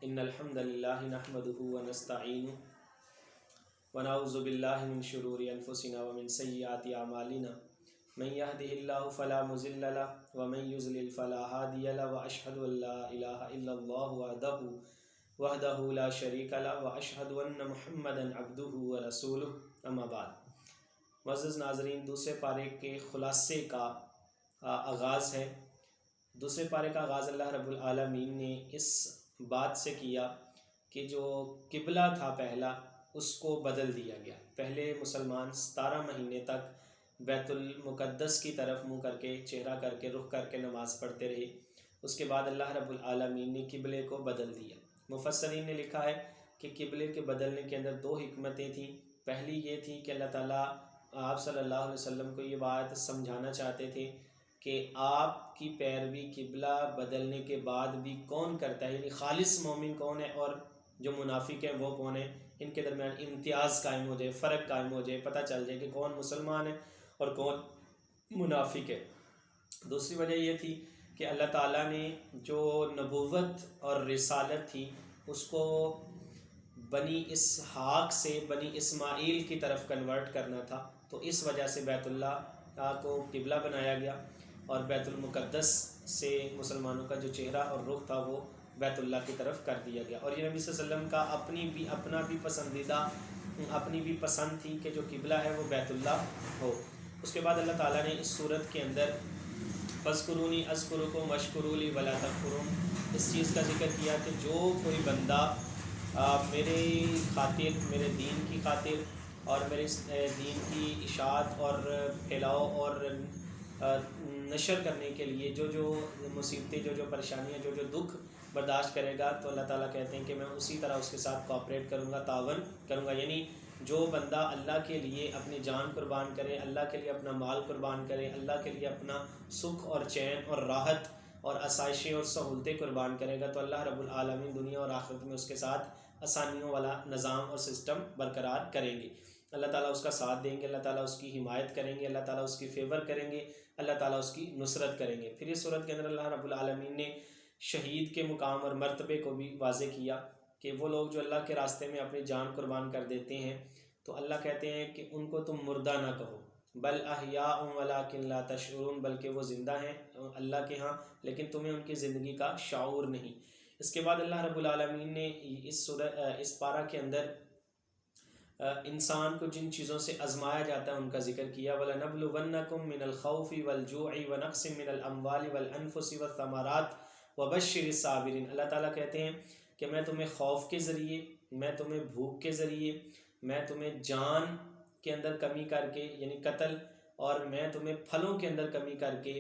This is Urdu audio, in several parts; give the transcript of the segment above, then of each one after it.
إن الحمد لله نحمده ونستعينه ونعوذ بالله من شرور أنفسنا ومن سيئات أعمالنا من يهده الله فلا مضل له ومن يضلل فلا هادي له وأشهد أن لا إله إلا الله وحده لا شريك له وأشهد أن محمدا عبده ورسوله أما بعد۔ معزز ناظرین، دوسرے پارے کے خلاصے کا آغاز ہے۔ دوسرے پارے کا آغاز اللہ رب العالمین نے اس بات سے کیا کہ جو قبلہ تھا پہلا، اس کو بدل دیا گیا۔ پہلے مسلمان 17 مہینے تک بیت المقدس کی طرف منہ کر کے، چہرہ کر کے، رخ کر کے نماز پڑھتے رہے۔ اس کے بعد اللہ رب العالمین نے قبلے کو بدل دیا۔ مفسرین نے لکھا ہے کہ قبلے کے بدلنے کے اندر 2 حکمتیں تھیں۔ پہلی یہ تھی کہ اللہ تعالیٰ آپ صلی اللہ علیہ وسلم کو یہ بات سمجھانا چاہتے تھے کہ آپ کی پیروی قبلہ بدلنے کے بعد بھی کون کرتا ہے، یعنی خالص مومن کون ہے اور جو منافق ہے وہ کون ہے، ان کے درمیان امتیاز قائم ہو جائے، فرق قائم ہو جائے، پتہ چل جائے کہ کون مسلمان ہے اور کون منافق ہے۔ دوسری وجہ یہ تھی کہ اللہ تعالیٰ نے جو نبوت اور رسالت تھی اس کو بنی اسحاق سے بنی اسماعیل کی طرف کنورٹ کرنا تھا، تو اس وجہ سے بیت اللہ کو قبلہ بنایا گیا اور بیت المقدس سے مسلمانوں کا جو چہرہ اور رخ تھا وہ بیت اللہ کی طرف کر دیا گیا۔ اور یہ نبی صلی اللہ علیہ وسلم کا اپنا بھی پسندیدہ، اپنی بھی پسند تھی کہ جو قبلہ ہے وہ بیت اللہ ہو۔ اس کے بعد اللہ تعالیٰ نے اس صورت کے اندر فاذکرونی اذکرکم واشکروا لی ولا تکفرون، اس چیز کا ذکر کیا کہ جو کوئی بندہ میرے خاطر، میرے دین کی خاطر اور میرے دین کی اشاعت اور پھیلاؤ اور نشر کرنے کے لیے جو مصیبتیں، جو پریشانیاں، جو دکھ برداشت کرے گا، تو اللہ تعالیٰ کہتے ہیں کہ میں اسی طرح اس کے ساتھ کوآپریٹ کروں گا، تعاون کروں گا۔ یعنی جو بندہ اللہ کے لیے اپنی جان قربان کرے، اللہ کے لیے اپنا مال قربان کرے، اللہ کے لیے اپنا سکھ اور چین اور راحت اور آسائشیں اور سہولتیں قربان کرے گا، تو اللہ رب العالمین دنیا اور آخرت میں اس کے ساتھ آسانیوں والا نظام اور سسٹم برقرار کریں گے۔ اللہ تعالیٰ اس کا ساتھ دیں گے، اللہ تعالیٰ اس کی حمایت کریں گے، اللہ تعالیٰ اس کی فیور کریں گے، اللہ تعالیٰ اس کی نصرت کریں گے۔ پھر اس صورت کے اندر اللہ رب العالمین نے شہید کے مقام اور مرتبے کو بھی واضح کیا کہ وہ لوگ جو اللہ کے راستے میں اپنی جان قربان کر دیتے ہیں تو اللہ کہتے ہیں کہ ان کو تم مردہ نہ کہو، بل احیاء ولکن لا تشعرون، بلکہ وہ زندہ ہیں اللہ کے ہاں لیکن تمہیں ان کی زندگی کا شعور نہیں۔ اس کے بعد اللہ رب العالمین نے اس پارہ کے اندر انسان کو جن چیزوں سے آزمایا جاتا ہے ان کا ذکر کیا۔ وَلَنَبْلُوَنَّكُم مِّنَ الْخَوْفِ وَالْجُوعِ وَنَقْصٍ مِّنَ الْأَمْوَالِ وَالْأَنفُسِ وَالثَّمَرَاتِ وَبَشِّرِ الصَّابِرِينَ۔ اللہ تعالیٰ کہتے ہیں کہ میں تمہیں خوف کے ذریعے، میں تمہیں بھوک کے ذریعے، میں تمہیں جان کے اندر کمی کر کے یعنی قتل، اور میں تمہیں پھلوں کے اندر کمی کر کے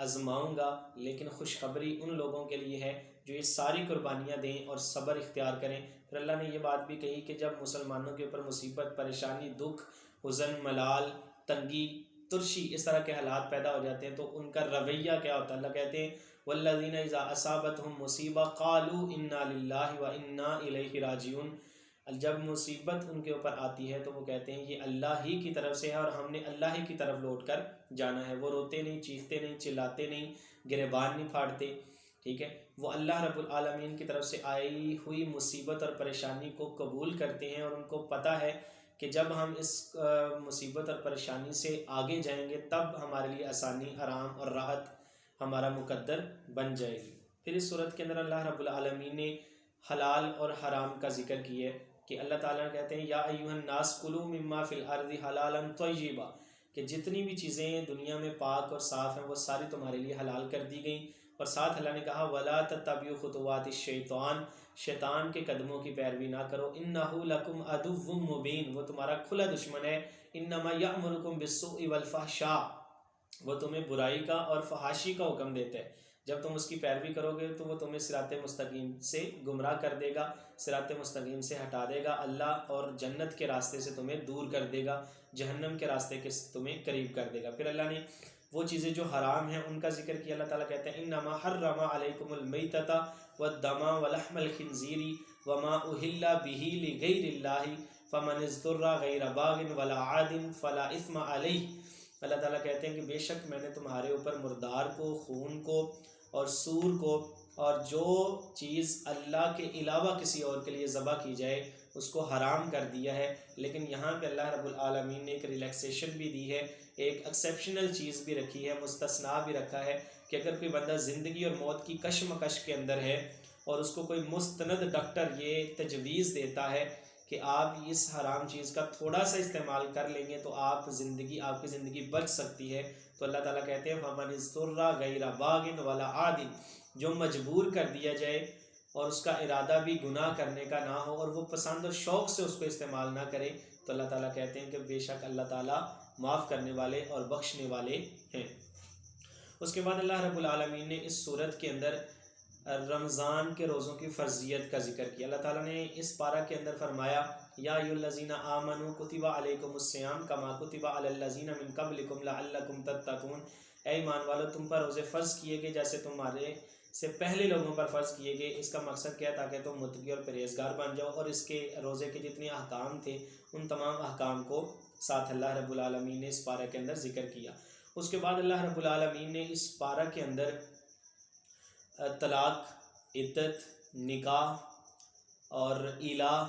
آزماؤں گا، لیکن خوشخبری ان لوگوں کے لیے ہے جو یہ ساری قربانیاں دیں اور صبر اختیار کریں۔ پھر اللہ نے یہ بات بھی کہی کہ جب مسلمانوں کے اوپر مصیبت، پریشانی، دکھ، حزن، ملال، تنگی، ترشی، اس طرح کے حالات پیدا ہو جاتے ہیں تو ان کا رویہ کیا ہوتا ہے؟ اللہ کہتے ہیں والذین اذا اصابتهم مصیبہ قالوا انا للہ وانا الیہ راجعون۔ جب مصیبت ان کے اوپر آتی ہے تو وہ کہتے ہیں یہ اللہ ہی کی طرف سے ہے اور ہم نے اللہ ہی کی طرف لوٹ کر جانا ہے۔ وہ روتے نہیں، چیختے نہیں، چلاتے نہیں، گریبان نہیں پھاڑتے، ٹھیک ہے، وہ اللہ رب العالمین کی طرف سے آئی ہوئی مصیبت اور پریشانی کو قبول کرتے ہیں اور ان کو پتہ ہے کہ جب ہم اس مصیبت اور پریشانی سے آگے جائیں گے تب ہمارے لیے آسانی، آرام اور راحت ہمارا مقدر بن جائے گی۔ پھر اس صورت کے اندر اللہ رب العالمین نے حلال اور حرام کا ذکر کیا ہے کہ اللہ تعالیٰ کہتے ہیں یا ایھا الناس کلوا مما فی الارض حلالا طیبا، کہ جتنی بھی چیزیں دنیا میں پاک اور صاف ہیں وہ ساری تمہارے لیے حلال کر دی گئیں، اور ساتھ اللہ نے کہا ولا تتبعوا خطوات الشیطان، شیطان کے قدموں کی پیروی نہ کرو، انہ لکم عدو مبین، وہ تمہارا کھلا دشمن ہے، انما یأمرکم بالسوء والفحشاء، وہ تمہیں برائی کا اور فحاشی کا حکم دیتا ہے۔ جب تم اس کی پیروی کرو گے تو وہ تمہیں صراط مستقیم سے گمراہ کر دے گا، صراط مستقیم سے ہٹا دے گا، اللہ اور جنت کے راستے سے تمہیں دور کر دے گا، جہنم کے راستے کے تمہیں قریب کر دے گا۔ پھر اللہ نے وہ چیزیں جو حرام ہیں ان کا ذکر کیا۔ اللہ تعالیٰ کہتے ہیں انما حرم علیکم المیتۃ والدم ولحم الخنزیر وما اہل بہ لغیر اللہ فمن اضطر غیر باغ ولا عاد فلا اثم علیہ۔ اللہ تعالیٰ کہتے ہیں کہ بے شک میں نے تمہارے اوپر مردار کو، خون کو اور سور کو اور جو چیز اللہ کے علاوہ کسی اور کے لیے ذبح کی جائے اس کو حرام کر دیا ہے۔ لیکن یہاں پہ اللہ رب العالمین نے ایک ریلیکسیشن بھی دی ہے، ایک ایکسیپشنل چیز بھی رکھی ہے، مستثنیٰ بھی رکھا ہے کہ اگر کوئی بندہ زندگی اور موت کی کشمکش کے اندر ہے اور اس کو کوئی مستند ڈاکٹر یہ تجویز دیتا ہے کہ آپ اس حرام چیز کا تھوڑا سا استعمال کر لیں گے تو آپ کی زندگی بچ سکتی ہے، تو اللہ تعالیٰ کہتے ہیں فَمَنِ اضْطُرَّ غَيْرَ بَاغٍ وَلَا عَادٍ، جو مجبور کر دیا جائے اور اس کا ارادہ بھی گناہ کرنے کا نہ ہو اور وہ پسند اور شوق سے اس کو استعمال نہ کرے، تو اللہ تعالیٰ کہتے ہیں کہ بے شک اللہ تعالیٰ معاف کرنے والے اور بخشنے والے ہیں۔ اس کے بعد اللہ رب العالمین نے اس صورت کے اندر رمضان کے روزوں کی فرضیت کا ذکر کیا۔ اللہ تعالیٰ نے اس پارہ کے اندر فرمایا یا ایھا الذین آمنوا کتب علیکم الصیام کما کتب علی الذین من قبلکم لعلکم تتقون، اے ایمان والو تم پر روزے فرض کیے گئے جیسے تمہارے سے پہلے لوگوں پر فرض کیے گئے۔ اس کا مقصد کیا ہے؟ تاکہ تم متقی اور پرہیزگار بن جاؤ، اور اس کے روزے کے جتنے احکام تھے ان تمام احکام کو ساتھ اللہ رب العالمین نے اس پارہ کے اندر ذکر کیا۔ اس کے بعد اللہ رب العالمین نے اس پارہ کے اندر طلاق، عدت، نکاح اور ایلا،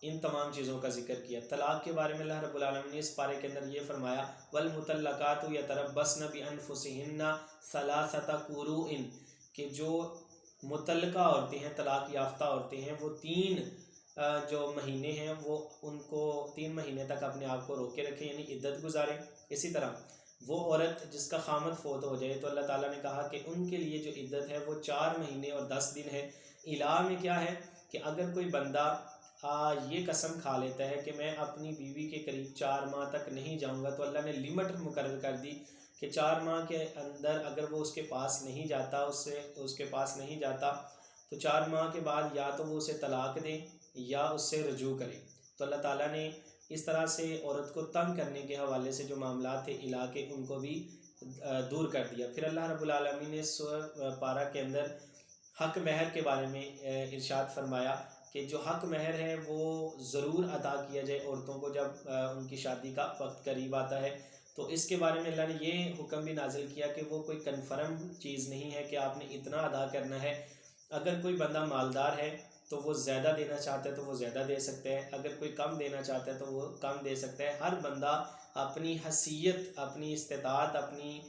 ان تمام چیزوں کا ذکر کیا۔ طلاق کے بارے میں اللہ رب العالمین نے اس پارے کے اندر یہ فرمایا والمطلقات یتربصن بانفسہن ثلاثۃ قروء، کہ جو مطلقہ عورتیں ہیں، طلاق یافتہ عورتیں ہیں، وہ 3 جو مہینے ہیں وہ ان کو 3 مہینے تک اپنے آپ کو روکے رکھیں، یعنی عدت گزاریں۔ اسی طرح وہ عورت جس کا خامد فوت ہو جائے تو اللہ تعالیٰ نے کہا کہ ان کے لیے جو عدت ہے وہ 4 مہینے اور 10 دن ہے۔ الا میں کیا ہے کہ اگر کوئی بندہ یہ قسم کھا لیتا ہے کہ میں اپنی بیوی کے قریب 4 ماہ تک نہیں جاؤں گا، تو اللہ نے لمٹ مقرر کر دی کہ 4 ماہ کے اندر اگر وہ اس کے پاس نہیں جاتا تو 4 ماہ کے بعد یا تو وہ اسے طلاق دے یا اس سے رجوع کرے۔ تو اللہ تعالیٰ نے اس طرح سے عورت کو تنگ کرنے کے حوالے سے جو معاملات تھے علاقے ان کو بھی دور کر دیا۔ پھر اللہ رب العالمین نے اس پارہ کے اندر حق مہر کے بارے میں ارشاد فرمایا کہ جو حق مہر ہے وہ ضرور ادا کیا جائے عورتوں کو جب ان کی شادی کا وقت قریب آتا ہے۔ تو اس کے بارے میں اللہ نے یہ حکم بھی نازل کیا کہ وہ کوئی کنفرم چیز نہیں ہے کہ آپ نے اتنا ادا کرنا ہے۔ اگر کوئی بندہ مالدار ہے تو وہ زیادہ دینا چاہتا ہے تو وہ زیادہ دے سکتا ہے، اگر کوئی کم دینا چاہتا ہے تو وہ کم دے سکتا ہے۔ ہر بندہ اپنی حیثیت، اپنی استطاعت، اپنی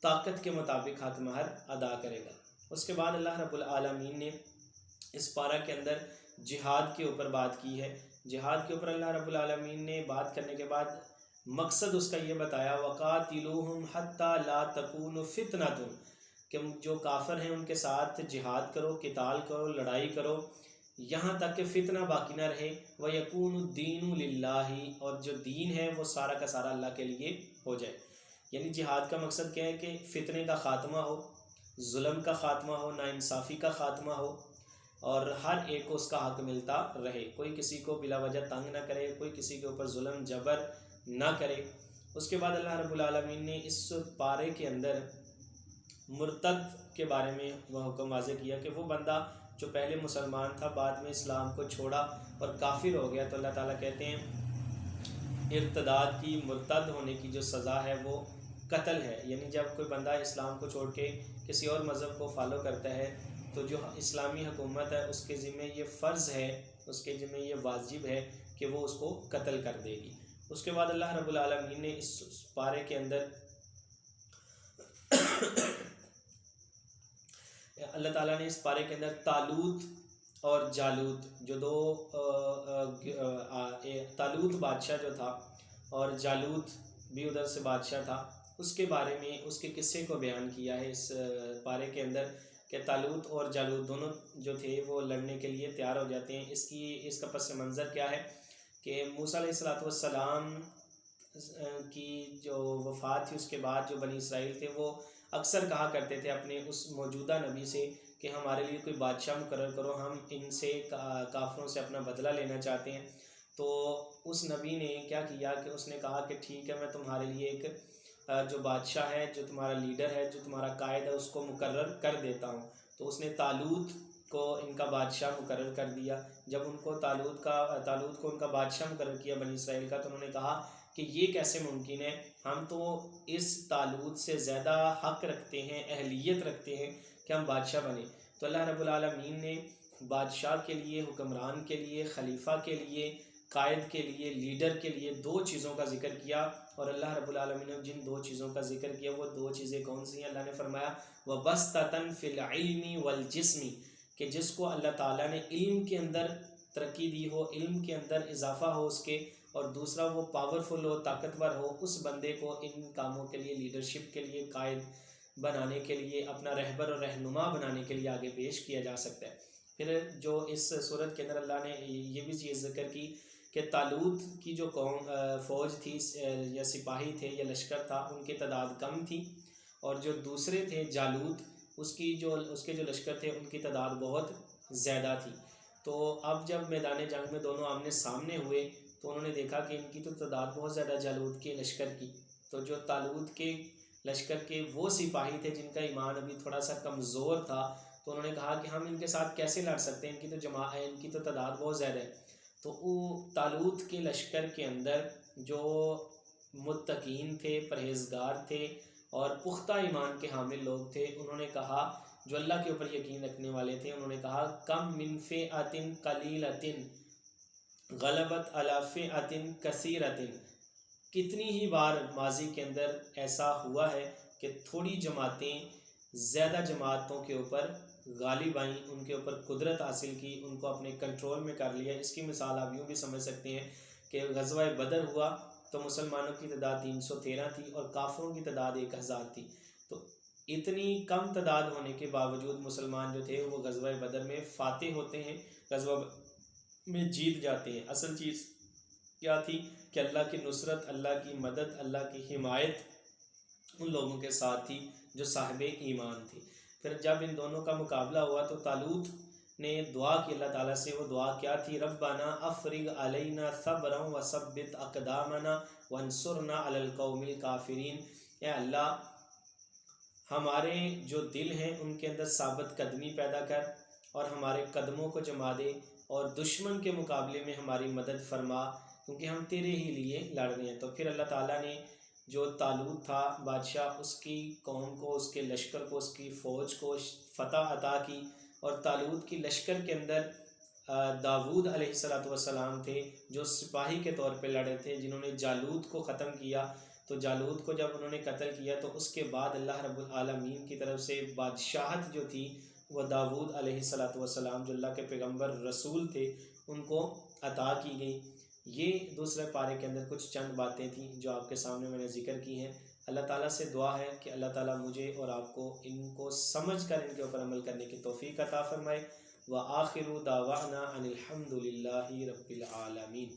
طاقت کے مطابق حق مہر ادا کرے گا۔ اس کے بعد اللہ رب العالمین نے اس پارہ کے اندر جہاد کے اوپر بات کی ہے۔ جہاد کے اوپر اللہ رب العالمین نے بات کرنے کے بعد مقصد اس کا یہ بتایا وَقَاتِلُوهُمْ حَتَّى لَا تَكُونُ فِتْنَةٌ، کہ جو کافر ہیں ان کے ساتھ جہاد کرو، قتال کرو، لڑائی کرو یہاں تک کہ فتنہ باقی نہ رہے، وَيَكُونُ الدِّينُ لِلَّهِ، اور جو دین ہے وہ سارا کا سارا اللہ کے لیے ہو جائے۔ یعنی جہاد کا مقصد کیا ہے کہ فتنے کا خاتمہ ہو، ظلم کا خاتمہ ہو، ناانصافی کا خاتمہ ہو، اور ہر ایک کو اس کا حق ملتا رہے، کوئی کسی کو بلا وجہ تنگ نہ کرے، کوئی کسی کے اوپر ظلم جبر نہ کرے۔ اس کے بعد اللہ رب العالمین نے اس پارے کے اندر مرتد کے بارے میں وہ حکم واضح کیا کہ وہ بندہ جو پہلے مسلمان تھا بعد میں اسلام کو چھوڑا اور کافر ہو گیا، تو اللہ تعالیٰ کہتے ہیں ارتداد کی، مرتد ہونے کی جو سزا ہے وہ قتل ہے۔ یعنی جب کوئی بندہ اسلام کو چھوڑ کے کسی اور مذہب کو فالو کرتا ہے تو جو اسلامی حکومت ہے اس کے ذمہ یہ فرض ہے، اس کے ذمہ یہ واجب ہے کہ وہ اس کو قتل کر دے گی۔ اس کے بعد اللہ رب العالمین نے اس پارے کے اندر اللہ تعالیٰ نے اس پارے کے اندر طالوت اور جالوت جو طالوت بادشاہ جو تھا اور جالوت بھی ادھر سے بادشاہ تھا، اس کے بارے میں اس کے قصے کو بیان کیا ہے اس پارے کے اندر کہ طالوت اور جالوت دونوں جو تھے وہ لڑنے کے لیے تیار ہو جاتے ہیں۔ اس کا پس منظر کیا ہے کہ موسیٰ علیہ السلام کی جو وفات تھی اس کے بعد جو بنی اسرائیل تھے وہ اکثر کہا کرتے تھے اپنے اس موجودہ نبی سے کہ ہمارے لیے کوئی بادشاہ مقرر کرو، ہم ان سے کافروں سے اپنا بدلہ لینا چاہتے ہیں۔ تو اس نبی نے کیا کیا کہ اس نے کہا کہ ٹھیک ہے، میں تمہارے لیے ایک جو بادشاہ ہے، جو تمہارا لیڈر ہے، جو تمہارا قائد ہے، اس کو مقرر کر دیتا ہوں۔ تو اس نے طالوت کو ان کا بادشاہ مقرر کر دیا۔ جب ان کو طالوت کو ان کا بادشاہ مقرر کیا بنی اسرائیل کا، تو انہوں نے کہا کہ یہ کیسے ممکن ہے، ہم تو اس طالوت سے زیادہ حق رکھتے ہیں، اہلیت رکھتے ہیں کہ ہم بادشاہ بنیں۔ تو اللہ رب العالمین نے بادشاہ کے لیے، حکمران کے لیے، خلیفہ کے لیے، قائد کے لیے، لیڈر کے لیے 2 چیزوں کا ذکر کیا، اور اللہ رب العالمین نے جن 2 چیزوں کا ذکر کیا وہ 2 چیزیں کون سی ہیں؟ اللہ نے فرمایا وَبَسْطَةً فِي الْعِلْمِ وَالْجِسْمِ، کہ جس کو اللہ تعالیٰ نے علم کے اندر ترقی دی ہو، علم کے اندر اضافہ ہو اس کے، اور دوسرا وہ پاورفل ہو، طاقتور ہو، اس بندے کو ان کاموں کے لیے، لیڈرشپ کے لیے، قائد بنانے کے لیے، اپنا رہبر اور رہنما بنانے کے لیے آگے پیش کیا جا سکتا ہے۔ پھر جو اس صورت کے اندر اللہ نے یہ بھی چیز ذکر کی کہ طالوت کی جو فوج تھی یا سپاہی تھے یا لشکر تھا، ان کی تعداد کم تھی، اور جو دوسرے تھے جالوت، اس کے جو لشکر تھے ان کی تعداد بہت زیادہ تھی۔ تو اب جب میدان جنگ میں دونوں آمنے سامنے ہوئے تو انہوں نے دیکھا کہ ان کی تو تعداد بہت زیادہ جالوت کے لشکر کی، تو جو طالوت کے لشکر کے وہ سپاہی تھے جن کا ایمان ابھی تھوڑا سا کمزور تھا، تو انہوں نے کہا کہ ہم ان کے ساتھ کیسے لڑ سکتے ہیں، ان کی تو تعداد بہت زیادہ ہے۔ تو وہ طالوت کے لشکر کے اندر جو متقین تھے، پرہیزگار تھے اور پختہ ایمان کے حامل لوگ تھے، انہوں نے کہا، جو اللہ کے اوپر یقین رکھنے والے تھے، انہوں نے کہا کم من فئۃ قلیلۃ غلبت علی فئۃ کثیرۃ، کتنی ہی بار ماضی کے اندر ایسا ہوا ہے کہ تھوڑی جماعتیں زیادہ جماعتوں کے اوپر غالب آئیں، ان کے اوپر قدرت حاصل کی، ان کو اپنے کنٹرول میں کر لیا۔ اس کی مثال آپ یوں بھی سمجھ سکتے ہیں کہ غزوہ بدر ہوا تو مسلمانوں کی تعداد 313 تھی اور کافروں کی تعداد 1000 تھی، تو اتنی کم تعداد ہونے کے باوجود مسلمان جو تھے وہ غزوہ بدر میں فاتح ہوتے ہیں، غزوہ میں جیت جاتے ہیں۔ اصل چیز کیا تھی کہ اللہ کی نصرت، اللہ کی مدد، اللہ کی حمایت ان لوگوں کے ساتھ تھی جو صاحب ایمان تھی۔ پھر جب ان دونوں کا مقابلہ ہوا تو طالوت نے دعا کی اللہ تعالیٰ سے، وہ دعا کیا تھی؟ ربنا افرغ علینا صبرا وثبت اقدامنا وانصرنا علی القوم الکافرین، اے اللہ ہمارے جو دل ہیں ان کے اندر ثابت قدمی پیدا کر اور ہمارے قدموں کو جما دے، اور دشمن کے مقابلے میں ہماری مدد فرما، کیونکہ ہم تیرے ہی لیے لڑ رہے ہیں۔ تو پھر اللہ تعالیٰ نے جو طالوت تھا بادشاہ، اس کی قوم کو، اس کے لشکر کو، اس کی فوج کو فتح عطا کی، اور طالوت کی لشکر کے اندر داود علیہ السلام تھے جو سپاہی کے طور پہ لڑے تھے، جنہوں نے جالوت کو ختم کیا۔ تو جالوت کو جب انہوں نے قتل کیا تو اس کے بعد اللہ رب العالمین کی طرف سے بادشاہت جو تھی وہ داود علیہ السلام جو اللہ کے پیغمبر رسول تھے ان کو عطا کی گئی۔ یہ دوسرے پارے کے اندر کچھ چند باتیں تھیں جو آپ کے سامنے میں نے ذکر کی ہیں۔ اللہ تعالیٰ سے دعا ہے کہ اللہ تعالیٰ مجھے اور آپ کو ان کو سمجھ کر ان کے اوپر عمل کرنے کی توفیق عطا فرمائے۔ وآخر دعوانا ان الحمد للہ رب العالمین۔